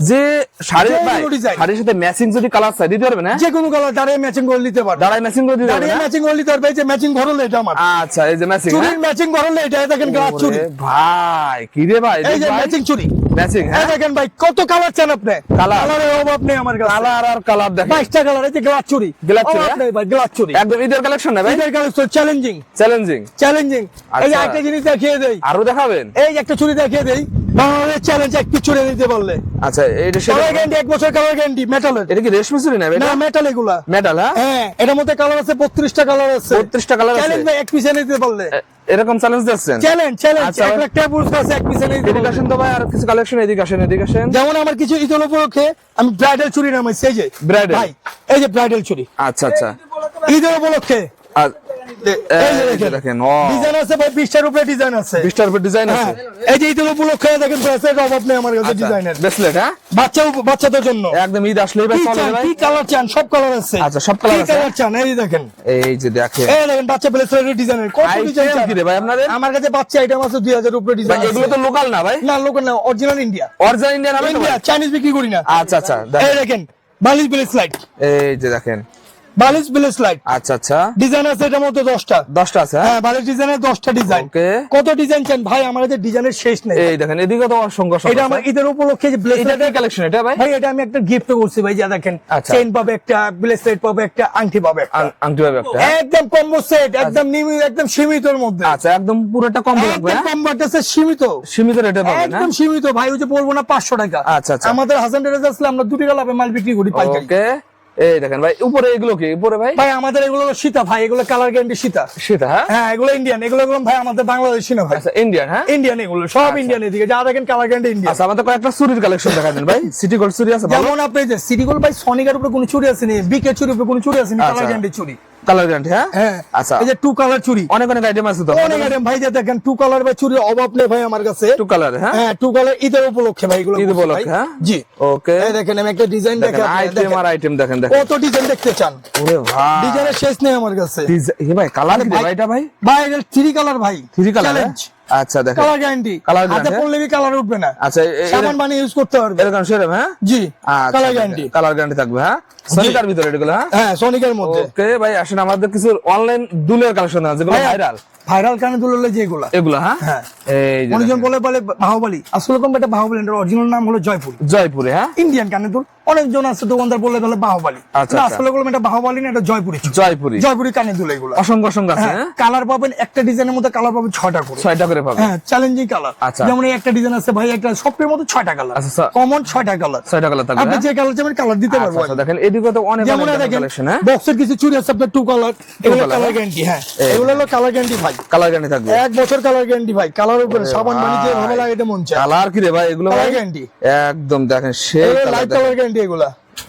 যে শাড়ির যে ভাই, কোনো design। শাড়ির সাথে ম্যাচিং যদি কালার চাই দিতে পারবে না? যে কোনো কালার দাঁড়িয়ে ম্যাচিং করে নিতে পারবে। দাঁড়াই ম্যাচিং করে দিতে পারবে দাঁড়িয়ে না? ম্যাচিং করে নিতে পারবে। এই যে ম্যাচিং ঘরলে এটা আমার আচ্ছা এই যে ম্যাচিং, চুরির ম্যাচিং ঘরলে এটা। এই দেখেন গ্লাস চুরি। ভাই কি রে ভাই? এই যে ম্যাচিং চুরি, ম্যাচিং, এই হ্যাঁ দেখেন ভাই কত কালার চান আপনি? কালার? কালারের অভাব নেই আমার কাছে। কালার আর কালার দেখেন 22টা কালার। এই যে গ্লাস চুরি, গ্লাস চুরি, অভাব নেই ভাই, গ্লাস চুরি একদম ঈদের কালেকশন না ভাই? এটার কালেকশন চ্যালেঞ্জিং চ্যালেঞ্জিং। চ্যালেঞ্জিং। এই যে আচ্ছা। একটা জিনিস দেখিয়ে দেই, আরো দেখাবেন? এই যে একটা চুরি দেখিয়ে দেই। বাংলাদেশ চ্যালেঞ্জ একটু চুরি নিতে পারলে আচ্ছা এইটা কালার গ্যারান্টি 1 বছর কালার গ্যারান্টি মেটালের। এটা কি রেশমি চুরি না না, এটা? মেটাল এগুলা। মেটাল, হ্যাঁ হ্যাঁ, এটার মধ্যে কালার আছে 32টা কালার আছে। 32টা কালার আছে? চ্যালেঞ্জ ভাই, এক পিসে নিতে পারলে। এরকম চ্যালেঞ্জ দিচ্ছেন? Challenge challenge. আচ্ছা। 1 লাখ টাকা পুরস্কার আছে এক পিসে নিতে এদিকে পারলে। আসেন তো ভাই, আর কিছু কালেকশন এদিকে আসেন, এদিকে আসেন। যেমন আমার কিছু ঈদ উপলক্ষে আমি ব্রাইডাল চুরি নামাইছি। এই যে Bridal? ভাই, এই যে ব্রাইডাল চুরি আচ্ছা আচ্ছা। ঈদের উপলক্ষে। আর এই যে এই যে দেখেন, ও ডিজাইন আছে ভাই 20টার উপরে ডিজাইন আছে। 20টার উপর ডিজাইন আছে। হ্যাঁ, এই যে ঈদের উপলক্ষে দেখেন ব্রেসলেট অভাব নেই আমার কাছে ডিজাইনের। ব্রেসলেট, হ্যাঁ বাচ্চাদের জন্য একদম ঈদ আসলেই ভাই কি চলে চান, ভাই। কি কালার চান সব কালার আছে। আচ্ছা, সব কালার কি আছে। কালার চান এই দেখেন, এই যে দেখেন এই দেখেন বাচ্চা ব্রেসলেটের ডিজাইনের কত ডিজাইন আইটেম চান। কি রে ভাই আপনাদের? আমার কাছে বাচ্চা আইটেম আছে 2000 এর উপরে ভাই ডিজাইন এগুলো তো লোকাল না ভাই, না লোকাল না, অরিজিনাল ইন্ডিয়া। অরিজিনাল ইন্ডিয়ান হবে তো ইন্ডিয়া ভাই? চাইনিজ বিক্রি করি না। আচ্ছা আচ্ছা এই দেখেন, দেখেন বালিশ ব্রেসলেট, এই যে দেখেন, বালিশ ব্রেসলেট আচ্ছা আচ্ছা ডিজাইন আছে এটার মধ্যে 10টা। 10টা আছে, হ্যাঁ হ্যাঁ বালিশ ডিজাইনের 10টা ডিজাইন। ওকে, কত ডিজাইন চান ভাই, আমার কাছে ডিজাইনের শেষ নেই। এই দেখেন এদিকে তো অসংখ্য এটা আমার ঈদের উপলক্ষে যে এটা ব্রেসলেট কি কালেকশন এটা ভাই? ভাই, এটা আমি একটা গিফট করছি ভাই, যা দেখেন আচ্ছা। চেইন পাবে একটা, ব্রেসলেট পাবে একটা, আংটি পাবে একটা। আংটি ভাবে একটা, হ্যাঁ? একদম কম্বো সেট, একদম নিমিত, একদম সীমিতর মধ্যে। আচ্ছা, একদম পুরোটা কম লাগবে, একদম হ্যাঁ? কম্বো আছে, সীমিত সীমিত রেটে পাবেন, হ্যাঁ? একদম সীমিত ভাই, ওই যে বলবো না 500 টাকা। আচ্ছা, আচ্ছা। আমাদের হাসান টেরাস আসলে আমরা 2 টাকা লাভে মাল বিক্রি করি পাইকারি। ওকে, এই দেখেন ভাই উপরে এগুলো কি উপরে ভাই? ভাই আমাদের এগুলো হলো সীতা ভাই, এগুলো কালার গ্যারান্টি সীতা। সেটা, হ্যাঁ হ্যাঁ এগুলো ইন্ডিয়ান, এগুলো ভাই আমাদের বাংলাদেশি না ভাই, আচ্ছা, ইন্ডিয়ান, হ্যাঁ ইন্ডিয়ান এগুলো সব ইন্ডিয়ান। এদিকে যা দেখেন কালার গ্যারান্টি ইন্ডিয়ান। আচ্ছা, আমাদের কয়েকটা চুরির কালেকশন দেখা দেন ভাই। সিটি গোল্ড চুরি আছে ভালো? যেমন আপনি যে সিটি গোল্ড ভাই, সনিকার উপরে কোনো চুরি আসেনি, বিকের চুরির উপরে কোনো চুরি আসেনি, কালার আচ্ছা। গ্যারান্টি চুরি। কালার গ্যারান্টি, হ্যাঁ হ্যাঁ আচ্ছা, এই যে 2 কালার চুরি, অনেক অনেক আইটেম আছে তো অনেক আইটেম ভাই, যে দেখেন 2 কালার ভাই চুরির অভাব নেই ভাই আমার কাছে। 2 কালার, হ্যাঁ হ্যাঁ 2 কালার ঈদের উপলক্ষে ভাই, এগুলো ঈদ বলছি উপলক্ষে, ভাই। হ্যাঁ? জি ওকে, এই দেখেন আমি একটা ডিজাইন দেখেন দেখে আইটেম আর আইটেম দেখেন, দেখেন কত ডিজাইন দেখতে চান, ওরে ভাই ডিজাইনের শেষ নেই আমার কাছে। এই ভাই কালার কি রে ভাই এটা ভাই? ভাই এটা 3 কালার ভাই, 3 কালার, চ্যালেঞ্জ, আচ্ছা দেখেন কালার গ্যারান্টি, Colour হাতে guarantee, পড়লে কালার উঠবে না, আচ্ছা সাবান বানিয়ে ইউজ করতে পারবে। এরকম সেরকম, হ্যাঁ জি আচ্ছা, কালার গ্যারান্টি। কালার গ্যারান্টি থাকবে, হ্যাঁ সনিকার ভিতরে এগুলো, হ্যাঁ হ্যাঁ সনিকের মধ্যে। ওকে ভাই, আসেন আমাদের কিছু অনলাইন দুলের কালেকশন আছে যেগুলো ভাই, ভাইরাল, ভাইরাল কানে দুললে যেগুলা, এগুলো, হ্যাঁ হ্যাঁ এই যে অনেকজন দেখেন। বলে বলে বাহুবলী, আসলে কোন এটা বাহুবলী, এর অরিজিনাল নাম হলো জয়পুর, জয়পুরে, হ্যাঁ ইন্ডিয়ান কানে দুল। অনেকজন আছে দোকানদার বলে বলে বাহুবলী, আচ্ছা, না, আচ্ছা। আসলে বললাম এটা বাহুবলী না, এটা জয়পুরি, জয়পুরি, জয়পুরি কানে দুল এগুলো। অসংখ্য অসংখ্য আছে, হ্যাঁ কালার পাবেন একটা ডিজাইনের মধ্যে, কালার পাবেন 6টা করে। 6টা করে পাবে, হ্যাঁ চ্যালেঞ্জিং কালার। আচ্ছা। যেমন এই একটা ডিজাইন আছে ভাই, একটা সবটার মধ্যে 6টা কালার, আচ্ছা, আচ্ছা। কমন 6টা কালার। 6টা কালার থাকবে, আপনি হ্যাঁ? যে কালার চাইবেন কালার দিতে আচ্ছা, পারবো। আচ্ছা, দেখেন এদিকে তো অনেক যেমন অনেক দেখেন কালেকশন, হ্যাঁ বক্সের কিছু চুড়ি আছে আপনার 2 কালার, এগুলো colour, কালার হ্যাঁ? গ্যারান্টি। হ্যাঁ এই এগুলো হলো কালার গ্যারান্টি ভাই, কালার গ্যারান্টি থাকবে, 1 বছর কালার গ্যারান্টি ভাই। কালার উপরে সাবান বানিয়ে যে ভাই। ভাবে লাগাইতে মন চায়, কালার কি রে ভাই এগুলো কালার ভাই? গ্যারান্টি। একদম দেখেন সেই এগুলো কালার, লাইট কালার গ্যারান্টি এগুলা।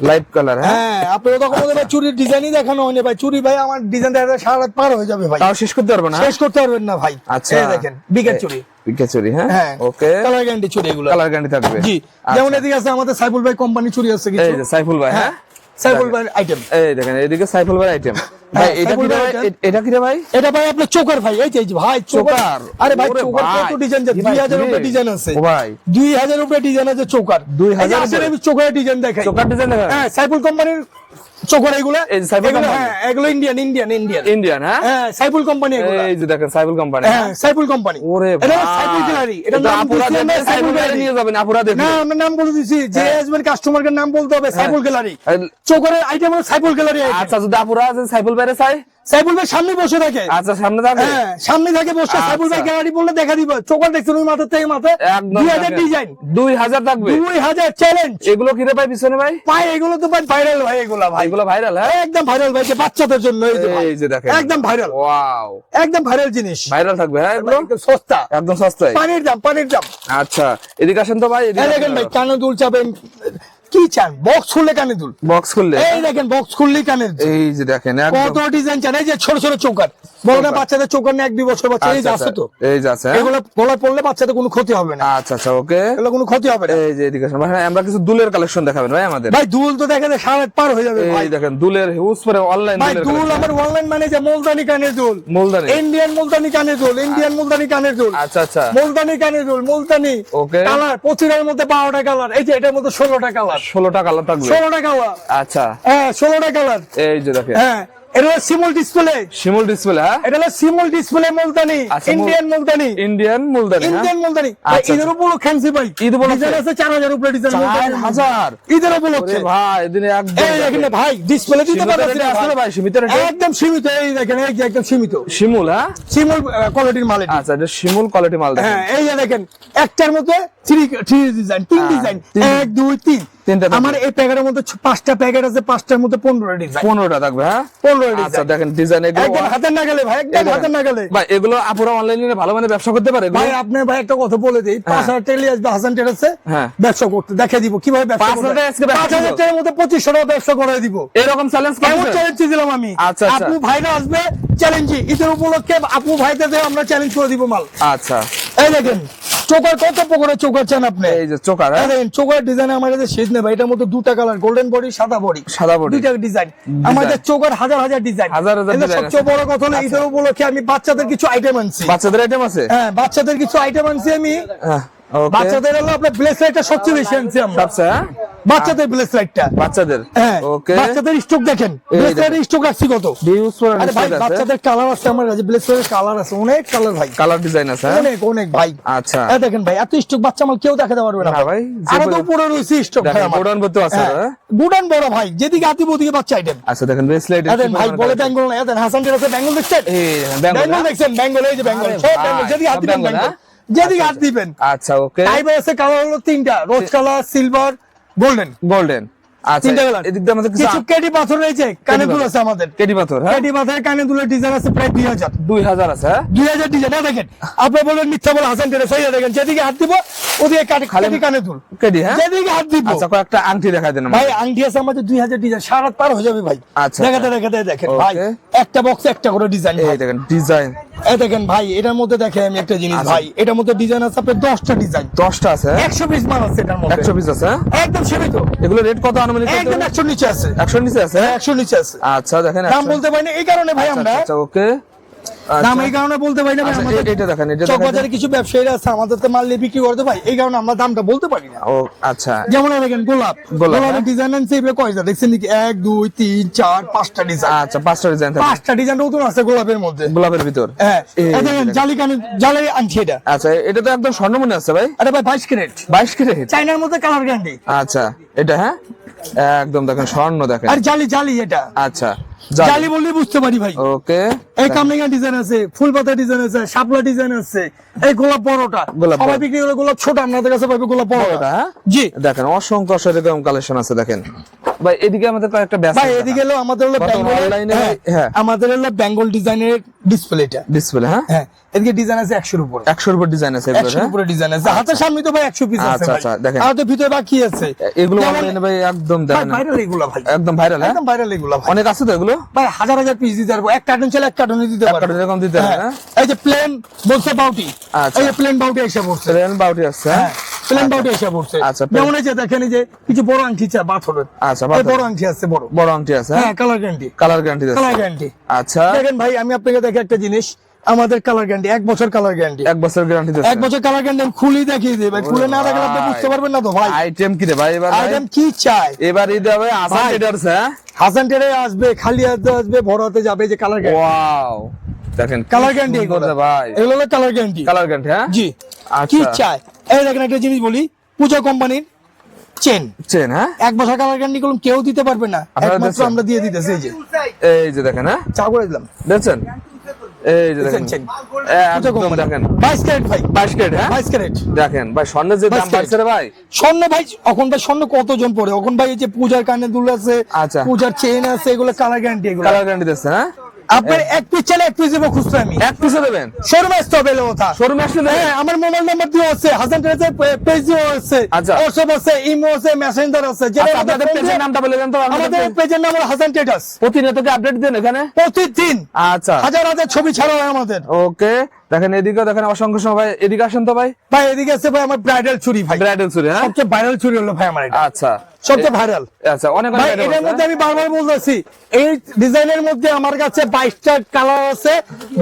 লাইট কালার, হ্যাঁ হ্যাঁ আপনারা তখন বলতে ভাই চুরির ডিজাইনই দেখানো হয়নি ভাই, চুরি ভাই আমার ডিজাইন দেখা সারা রাত পার হয়ে যাবে ভাই, তাও শেষ করতে পারবো না, শেষ করতে পারবেন না ভাই। আচ্ছা এই দেখেন বিকেট চুরি, পিকে চুরি, হ্যাঁ হ্যাঁ ওকে, কালার গ্যারান্টি চুরি এগুলো। কালার গ্যারান্টি থাকবে, জি যেমন এদিকে আছে আমাদের সাইফুল ভাই কোম্পানি চুরি আছে কিছু। এই যে সাইফুল ভাই, হ্যাঁ সাইফুল ভাই আইটেম, এই দেখেন এদিকে সাইফুল ভাই আইটেম ভাই, এটা কি সাইফুল রে ভাই ভাই? item। এটা কি রে ভাই? এটা ভাই আপনার চোকার ভাই, এই যে ভাই চোকার। আরে ভাই চোকার কত ডিজাইন আছে, 2000 উপরে ডিজাইন আছে ও ভাই, 2000 উপরে ডিজাইন আছে চোকার। 2000 আসলে আমি চোকারের ডিজাইন দেখাই। চোকার ডিজাইন দেখা, হ্যাঁ সাইফুল কোম্পানির চোকার এগুলো, এই যে সাইফুল এগুলো, company। হ্যাঁ এগুলো ইন্ডিয়ান ইন্ডিয়ান ইন্ডিয়ান। ইন্ডিয়ান, হ্যাঁ হ্যাঁ সাইফুল কোম্পানি এগুলো। এই যে দেখেন সাইফুল কোম্পানি, হ্যাঁ সাইফুল কোম্পানি। ওরে এটা ভাই, হলো সাইফুল গ্যালারি, এটা এটা নাম আপুরা দিচ্ছি আমরা দেখবে, সাইফুল সাইফুল গ্যালারি গ্যালারি। নিয়ে যাবেন, আপুরা দেখবে। না আমরা নাম বলে দিছি, যে আসবেন কাস্টমারকে নাম বলতে হবে সাইফুল গ্যালারি। এই- চোকারের আইটেম হলো সাইফুল গ্যালারি। আচ্ছা, যদি আপুরা যে সাইফুল ভাইরে চাই, সাইফুল ভাই সামনে বসে থাকে, আচ্ছা সামনে থাকবে, হ্যাঁ সামনে থাকে বসে, সাইফুল ভাই আচ্ছা। গ্যালারি বললে দেখা দিব। চোকার দেখছেন ওই মাথা থেকে মাথা, একদম 2000 ডিজাইন, 2000 থাকবে। 2000 চ্যালেঞ্জ। এগুলো কি রে ভাই পিছনে ভাই? ভাই এগুলো তো ভাই ভাইরাল ভাই, এগুলা ভাই এগুলো ভাইরাল, হ্যাঁ একদম ভাইরাল ভাই, যে বাচ্চাদের জন্য এই যে ভাই, এই যে দেখেন একদম ভাইরাল, ওয়াও, একদম ভাইরাল জিনিস, ভাইরাল থাকবে, হ্যাঁ এগুলো একদম সস্তা, একদম সস্তায়। পানির দাম, পানির দাম। আচ্ছা এদিকে আসেন তো ভাই, এই এদিকে দেখেন ভাই কানে দুল চাবেন, কি চান বক্স খুললে কানে দুল, বক্স খুললে, এই দেখেন বক্স খুললেই কানের দুল। এই যে দেখেন কত একদম ডিজাইন চান, এই যে ছোট ছোট চৌকার, বড় না বাচ্চাদের চৌকার না, 1-2 বছর বাচ্চা এই যে আচ্ছা, আছে তো, এই যে আছে, হ্যাঁ? এগুলো গলায় পড়লে বাচ্চাদের কোনো ক্ষতি হবে না, আচ্ছা আচ্ছা ওকে, এগুলো কোনো ক্ষতি হবে না। এই যে এদিকে আসেন ভাই, আমরা কিছু দুলের কালেকশন দেখাবেন ভাই আমাদের। ভাই দুল তো দেখা যায় সারা রাত পার হয়ে যাবে ভাই। এই দেখেন দুলের হিউজ পরে অনলাইন ভাই দুল আমার অনলাইন মানে যে মুলতানি কানের দুল, মুলতানি, ইন্ডিয়ান মুলতানি কানের দুল, ইন্ডিয়ান মুলতানি কানের দুল, আচ্ছা আচ্ছা মুলতানি কানের দুল, মুলতানি ওকে, কালার 25 এর মধ্যে 12টা কালার, এই যে এটার মধ্যে 16টা কালার, 16টা কালার থাকবে, 16টা কালার, আচ্ছা হ্যাঁ 16টা কালার, এই যে দেখেন হ্যাঁ এটা হলো সিমল ডিসপ্লে, শিমুল ডিসপ্লে, হ্যাঁ এটা হলো সিমল ডিসপ্লে মুলতানি, আচ্ছা, ইন্ডিয়ান মুলতানি, ইন্ডিয়ান মুলতানি, হ্যাঁ ইন্ডিয়ান মুলতানি। আচ্ছা, ঈদের উপলক্ষে আনছি ভাই, ঈদ উপলক্ষে? ডিজাইন আছে 4000 উপরে ডিজাইন, 4000 ঈদের উপলক্ষে। ওরে ভাই এদিনে একদম এই দেখেন না ভাই ডিসপ্লে দিতে সীমিত পারবেন রেটে আসলে ভাই, সীমিত রেটে, একদম সীমিত, এই দেখেন এই যে একদম সীমিত শিমুল, হ্যাঁ সিমল কোয়ালিটির মাল এটা। আচ্ছা এটা শিমুল কোয়ালিটি মাল দেখেন, হ্যাঁ এই যে দেখেন একটার মধ্যে 3 ডিজাইন, 3 ডিজাইন, 1 2 3 তিনটা থাকবে। আমার এই প্যাকেটের মধ্যে 5টা প্যাকেট আছে, 5টার মধ্যে 15টা ডিজাইন। 15টা থাকবে, হ্যাঁ 15টা আচ্ছা ডিজাইন দেখেন ডিজাইন এগুলো একদম হাতের নাগালে ভাই, একদম হাতের নাগালে। ভাই এগুলো আপুরা অনলাইনে ভালো মানে ব্যবসা করতে পারে এগুলো? ভাই আপনি ভাই একটা কথা বলে দিই, 5000 টাকা নিয়ে আসবে হাসান টেরাসে, হ্যাঁ। ব্যবসা করতে দেখে দিব কিভাবে ব্যবসা 5000 করতে। টাকা আজকে ব্যবসা 5000 টাকার মধ্যে 2500 টাকা ব্যবসা করে দিব। এরকম চ্যালেঞ্জ কেমন করতে চ্যালেঞ্জ দিলাম আমি? আচ্ছা, আচ্ছা। আপু ভাইরা আসবে চ্যালেঞ্জ, ঈদের উপলক্ষে আপু ভাইদের আমরা চ্যালেঞ্জ করে দিব মাল। আচ্ছা এই দেখেন চোকার কত প্রকারের চোকার চান আপনি? এই যে চোকার, এই হ্যাঁ দেখেন চোকার ডিজাইন আমার কাছে শেষ নেই ভাই, এটার মধ্যে দুটা কালার, গোল্ডেন বডি, সাদা বডি, সাদা বডি, দুইটা ডিজাইন। আমাদের চোকার হাজার হাজার ডিজাইন, হাজার হাজার কিন্তু ডিজাইন সবচেয়ে আছে। বড় কথা হলো ঈদের উপলক্ষে আমি বাচ্চাদের কিছু আইটেম আনছি। বাচ্চাদের আইটেম আছে, হ্যাঁ বাচ্চাদের কিছু আইটেম আনছি আমি। হ্যাঁ ওকে বাচ্চাদের হলো আপনার ব্লেসলাইটটা সবচেয়ে বেশি আনছি আমরা, আচ্ছা, হ্যাঁ বাচ্চাদের ব্লেসলাইটটা। বাচ্চাদের, হ্যাঁ ওকে বাচ্চাদের স্টক দেখেন, ব্লেসলাইটের স্টক রাখছি কত। ডিউস ফর আরে ভাই বাচ্চাদের কালার আছে আমার কাছে, ব্লেসলাইটের কালার আছে অনেক কালার ভাই, কালার ডিজাইন আছে, হ্যাঁ অনেক অনেক ভাই। আচ্ছা এই দেখেন ভাই এত স্টক বাচ্চা মাল কেউ দেখাতে পারবে না না ভাই, আরো তো উপরে রয়েছে স্টক ভাই আমার। গোডাউন করতে আছে, হ্যাঁ গুডান বড় ভাই, যেদিকে আতিব ওদিকে বাচ্চা আইটেম। আচ্ছা দেখেন ব্রেসলেট দেখেন ভাই বলে বেঙ্গল না, দেখেন হাসান টেরাসে বেঙ্গল দেখছেন, এই বেঙ্গল, বেঙ্গল দেখছেন, বেঙ্গল এই যে বেঙ্গল, আরে সব ভাই, বেঙ্গল, যেদিকে হাত সব দিবেন বেঙ্গল, বেঙ্গল, হ্যাঁ? যেদিকে হাত দিবেন। আচ্ছা ওকে টাইপ আছে কালার হলো 3টা, রোজ কালার, সিলভার, গোল্ডেন, গোল্ডেন। আচ্ছা 3টা কালার। এদিক দিয়ে আমাদের কিছু কেডি পাথর রয়েছে, কানে দুল আছে আমাদের, কেডি পাথর, হ্যাঁ কেডি পাথরের কানে দুলের ডিজাইন আছে প্রায় 2000 2000 আছে, হ্যাঁ 2000 ডিজাইন। দেখেন আপনি বলেন মিথ্যা বলে হাসান টেরাস, এই দেখেন যেদিকে হাত দিব ওদিকে খালি কানে দুল, কেডি, হ্যাঁ যেদিকে হাত দিব। আচ্ছা কয়েকটা আংটি দেখাই দেন ভাই আংটি আছে আমাদের 2000 ডিজাইন, সারা রাত পার হয়ে যাবে ভাই। আচ্ছা, দেখাতে দেখাতে দেখেন ওকে। ভাই একটা বক্সে একটা করে ডিজাইন। এই দেখেন ডিজাইন, এই দেখেন ভাই এটার মধ্যে দেখেন আমি একটা জিনিস আচ্ছা। ভাই, এটার মধ্যে ডিজাইন আছে আপনার 10টা ডিজাইন, 10টা আছে, 100 পিস মাল আছে এটার মধ্যে, 100 পিস আছে, হ্যাঁ একদম সীমিত, এগুলো রেট কত আনুমানিক? একদম 100 নিচে আছে, 100 নিচে আছে, হ্যাঁ 100 নিচে আছে। আচ্ছা দেখেন দাম বলতে পারি না এই কারণে ভাই আমরা, আচ্ছা ওকে দাম এই কারণে বলতে পারি না ভাই, আমাদের এটা দেখেন, এটা চক দেখেন, বাজারে কিছু ব্যবসায়ীরা আছে আমাদের তো মাল নিয়ে বিক্রি করতে ভাই, এই কারণে আমরা দামটা বলতে পারি না। ও আচ্ছা যেমন এই দেখেন গোলাপ, গোলাপ, গোলাপের ডিজাইন আনছে এবার কয়টা দেখছেন নাকি? 1 2 3 4 5টা ডিজাইন, আচ্ছা 5টা ডিজাইন থাকে 5টা ডিজাইন নতুন আছে গোলাপের মধ্যে। গোলাপের ভিতর, হ্যাঁ এই এই দেখেন জালি কানে জালি আনছি এটা, আচ্ছা এটা তো একদম স্বর্ণ মনে আছে ভাই, আরে ভাই 22 ক্যারেট 22 ক্যারেট, চাইনার মধ্যে কালার গ্যারান্টি। আচ্ছা এটা, হ্যাঁ একদম দেখেন স্বর্ণ দেখেন, আর জালি জালি এটা, আচ্ছা জালি বললে বুঝতে পারি ভাই। ওকে এই কামলিঙ্গা ডিজাইন আছে, ফুল পাতা ডিজাইন আছে, শাপলা ডিজাইন আছে, এই গোলাপ বড়টা, গোলাপ সবাই বড়। বিক্রি করে গোলাপ ছোট, আপনাদের কাছে পাবে গোলাপ বড়টা। বড়টা, হ্যাঁ জি দেখেন অসংখ্য সেরকম কালেকশন আছে দেখেন ভাই। এদিকে আমাদের কয়েকটা ব্যাস ভাই এদিকে হলো আমাদের হলো বর্তমানে বেঙ্গল, অনলাইনে, হ্যাঁ হ্যাঁ। আমাদের হলো বেঙ্গল ডিজাইনের ডিসপ্লেটা, ডিসপ্লে, হ্যাঁ হ্যাঁ এদিকে ডিজাইন আছে 100 এর উপরে, 100 এর উপর ডিজাইন আছে এগুলো, 100 এর হ্যাঁ উপরে ডিজাইন আছে, হাতের সামনে তো ভাই 100 পিস আছে আচ্ছা, ভাই, আচ্ছা, দেখেন। আর তো ভিতরে বাকি আছে এগুলো যেমন- অনলাইনে ভাই একদম ভাই দেখেন ভাইরাল এগুলো ভাই, একদম ভাইরাল, হ্যাঁ একদম ভাইরাল এগুলো ভাই, অনেক আছে তো এগুলো, ভাই হাজার হাজার পিস দিতে পারবো, এক কার্টুন চাইলে এক কার্টুনে দিতে পারবো, কার্টুন এরকম দিতে হবে, হ্যাঁ। হ্যাঁ এই যে প্লেন বলছে বাউটি, আচ্ছা। এই যে প্লেন বাউটি এসে পড়ছে, প্লেন বাউটি আছে, হ্যাঁ হ্যাঁ প্লেন বাউটি এসে পড়ছে, আচ্ছা, যেমন এই যে দেখেন এই যে কিছু বড় আংটি চা পাথরের, আচ্ছা এই বাহ, বড় আংটি আছে বড়, বড় আংটি আছে, হ্যাঁ কালার গ্যারান্টি, কালার গ্যারান্টি আছে, কালার গ্যারান্টি। আচ্ছা দেখেন ভাই আমি আপনাকে দেখে একটা জিনিস, আমাদের কালার গ্যারান্টি 1 বছর কালার গ্যারান্টি, 1 বছর গ্যারান্টি 1 বছর কালার গ্যারান্টি আমি খুলি দেখিয়ে দিই ভাই, খুলে না দেখলে আপনি ভাই। বুঝতে পারবেন না তো ভাই আইটেম কি রে ভাই এবার ভাই? আইটেম কি চাই। এবার ঈদ হবে আসাম ভাই। ট্রেডার্স, হ্যাঁ হাসান টেরে আসবে, খালি হাতে আসবে, বড় হাতে যাবে, যে কালার গ্যারান্টি, ওয়াও দেখেন কালার গ্যারান্টি সুন্দর রে ভাই, এগুলো হলো কালার গ্যারান্টি। কালার গ্যারান্টি, হ্যাঁ জি আচ্ছা। কি চাই, এই দেখেন একটা জিনিস বলি, পূজা কোম্পানির চেন চেন, হ্যাঁ 1 বছর কালার গ্যারান্টি করুন কেউ দিতে পারবে না, আপনারা একমাত্র দিচ্ছেন? আমরা দিয়ে দিতেছি। এই যে এই যে দেখেন, হ্যাঁ চা করে দিলাম, দেখছেন, এই যে দেখেন চেন একদম দেখেন 22 ক্যারেট ভাই, 22 ক্যারেট, হ্যাঁ 22 ক্যারেট দেখেন ভাই স্বর্ণের যে 22 দাম বাড়ছে রে ভাই, স্বর্ণ ভাই, এখন ভাই স্বর্ণ কতজন পরে, এখন ভাই এই যে পূজার কানে দুল আছে, আচ্ছা। পূজার চেন আছে, এগুলো কালার গ্যারান্টি, এগুলো কালার গ্যারান্টি দিচ্ছে, হ্যাঁ আপনার 1 পিস চাইলে 1 পিস দেবো খুচরা আমি, এক পিসে দেবেন, শোরুমে আসতে হবে কথা, শোরুমে আসলে হ্যাঁ আমার মোবাইল নাম্বার দিও আছে, হাসান টেরেসের পেজও আছে, আচ্ছা। হোয়াটসঅ্যাপ আছে, ইমো আছে, মেসেঞ্জার আছে, যেটা আচ্ছা, আপনাদের পেজের নামটা বলে দেন তো, আমাদের পেজের নাম হলো হাসান টেরাস, প্রতিনিয়ত কি আপডেট দেন এখানে? প্রতিদিন আচ্ছা হাজার হাজার ছবি ছাড়া হয় আমাদের। ওকে দেখেন এদিকে দেখেন অসংখ্য সময় ভাই, এদিকে আসেন তো ভাই, ভাই এদিকে আছে ভাই আমার ব্রাইডাল চুরি ভাই, ব্রাইডাল চুরি, হ্যাঁ সবচেয়ে ভাইরাল চুরি হলো ভাই আমার এটা, আচ্ছা সবচেয়ে ভাইরাল আচ্ছা অনেক ভাই। item এটার আছে, মধ্যে আমি বারবার বলতেছি, এই ডিজাইনের মধ্যে আমার কাছে 22টা কালার আছে,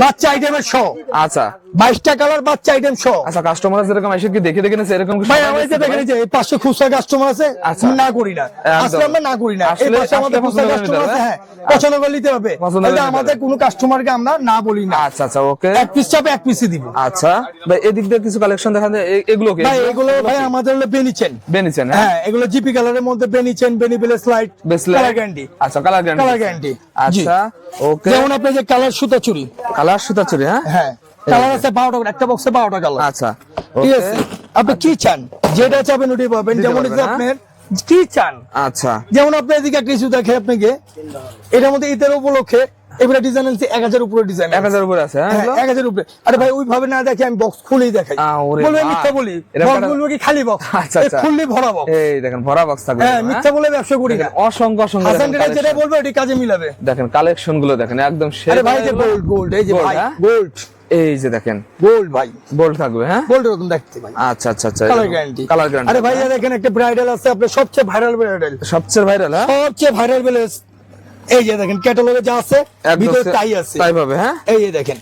বাচ্চা আইটেমের শো, আচ্ছা 22টা কালার বাচ্চা আইটেম শো। আচ্ছা কাস্টমার যেরকম এসে কি দেখে দেখে নিছে এরকম কি ভাই সবাই আমার নিচ্ছে যে দেখেন ভাই? এই যে এই 500 খুচরা কাস্টমার আছে, আচ্ছা। আমি না করি না, একদম। আসলে আমরা না করি না, এই আসলে- পাশে আমাদের আসলে খুচরা পছন্দ করে কাস্টমার নিতে আছে, হবে। হ্যাঁ পছন্দ করে নিতে হবে, পছন্দ করে তাহলে নিতে আমাদের হবে। কোনো কাস্টমারকে আমরা না বলি না, আচ্ছা আচ্ছা ওকে 1 পিস চাপে 1 পিসই দিব। আচ্ছা ভাই এদিক দিয়ে কিছু কালেকশন দেখান যায়, এগুলো কি ভাই এগুলো ভাই আমাদের হলো বেনিচেন, বেনিছেন, হ্যাঁ এগুলো জিপি কালারের মধ্যে বেনিচেন, বেনি বেলে স্লাইড, বেসলে কালার গ্যারান্টি, আচ্ছা কালার গ্যারান্টি, কালার গ্যারান্টি। আচ্ছা ওকে যেমন আপনি যে কালার সুতা চুরি, কালার সুতা চুরি, হ্যাঁ হ্যাঁ কালার আছে 12টা, একটা বক্সে 12টা কালার, আচ্ছা ঠিক ওকে আছে। আপনি কি চান, যেটা চাবেন ওটাই পাবেন, দিতে যেমন পারবেন, যে হ্যাঁ? আপনার কি চান। আচ্ছা যেমন আপনি এদিকে একটা ইস্যু দেখে আপনাকে, এটার মধ্যে ঈদের উপলক্ষে এবারে ডিজাইন আনছি 1000 উপরে ডিজাইন, 1000 উপরে আছে হ্যাঁ এগুলো? 1000 উপরে। আরে ভাই ওইভাবে না দেখে আমি বক্স খুলেই দেখাই, ওরে বলবে ভাই। মিথ্যা বলি, এটা বক্স একটা- বলবো কি খালি বক্স, আচ্ছা, আচ্ছা। খুললি ভরা বক্স। এই দেখেন ভরা বক্স থাকবে হ্যাঁ, এরকম, মিথ্যা বলে ব্যবসা করি না। দেখেন অসংখ্য অসংখ্য হাসান দেখেন টেডার যেটা collection। বলবে এটি কাজে মিলাবে। দেখেন কালেকশন গুলো দেখেন একদম আরে ভাই যে গোল্ড গোল্ড, এই যে Gold, ভাই হ্যাঁ? গোল্ড এই যে দেখেন গোল্ড ভাই, বোল্ড থাকবে হ্যাঁ। গোল্ড এরকম দেখতে ভাই, আচ্ছা আচ্ছা আচ্ছা কালার গ্যারান্টি। Colour guarantee. আরে ভাই দেখেন একটা ব্রাইডাল আছে আপনার, সবচেয়ে ভাইরাল ব্রাইডাল, সবচেয়ে ভাইরাল হ্যাঁ সবচেয়ে ভাইরাল বেলেস। এই যে দেখেন ক্যাটালগে যা আছে একদম ভিতরে তাই আছে, তাই পাবে হ্যাঁ। এই যে দেখেন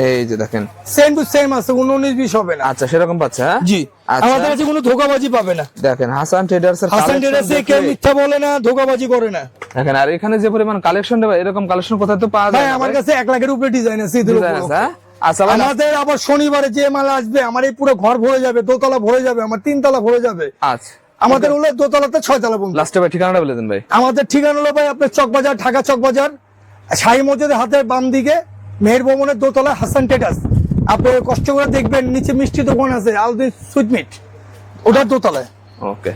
এই যে দেখেন সেম টু সেম আছে, 19-20 হবে না। আচ্ছা সেরকম পাচ্ছে হ্যাঁ। জি, আচ্ছা। আমাদের কাছে কোনো ধোকাবাজি পাবে না। দেখেন হাসান ট্রেডার্স এর হাসান collection টেডার্সে দেখলে- কেউ মিথ্যা বলে না, ধোকাবাজি করে না। দেখেন আর এখানে যে পরিমাণ কালেকশন দেবে এরকম কালেকশন কোথায় তো পাওয়া ভাই যায় না আমার ভাই? কাছে 1 লাখের উপরে ডিজাইন আছে ঈদের Design আছে, উপলক্ষে। হ্যাঁ? আচ্ছা ভাই আমাদের আবার শনিবারে যে মাল আসবে আমার এই পুরো ঘর ভরে যাবে, দোতলা ভরে যাবে, আমার 3 তলা ভরে যাবে। আচ্ছা আমাদের হলো দোতলাতে 6 তলা পর্যন্ত। লাস্টে ভাই ঠিকানাটা বলে দেন ভাই। আমাদের ঠিকানা হলো ভাই আপনার চকবাজার, ঢাকা চকবাজার, শাহী মসজিদের হাতের বাম দিকে, মেহের ভবনের দোতলা, হাসান টেডার্স। আপনি কষ্ট করে দেখবেন নিচে মিষ্টি দোকান আছে, আলদিন সুইট মিট, ওটার দোতলায়। ওকে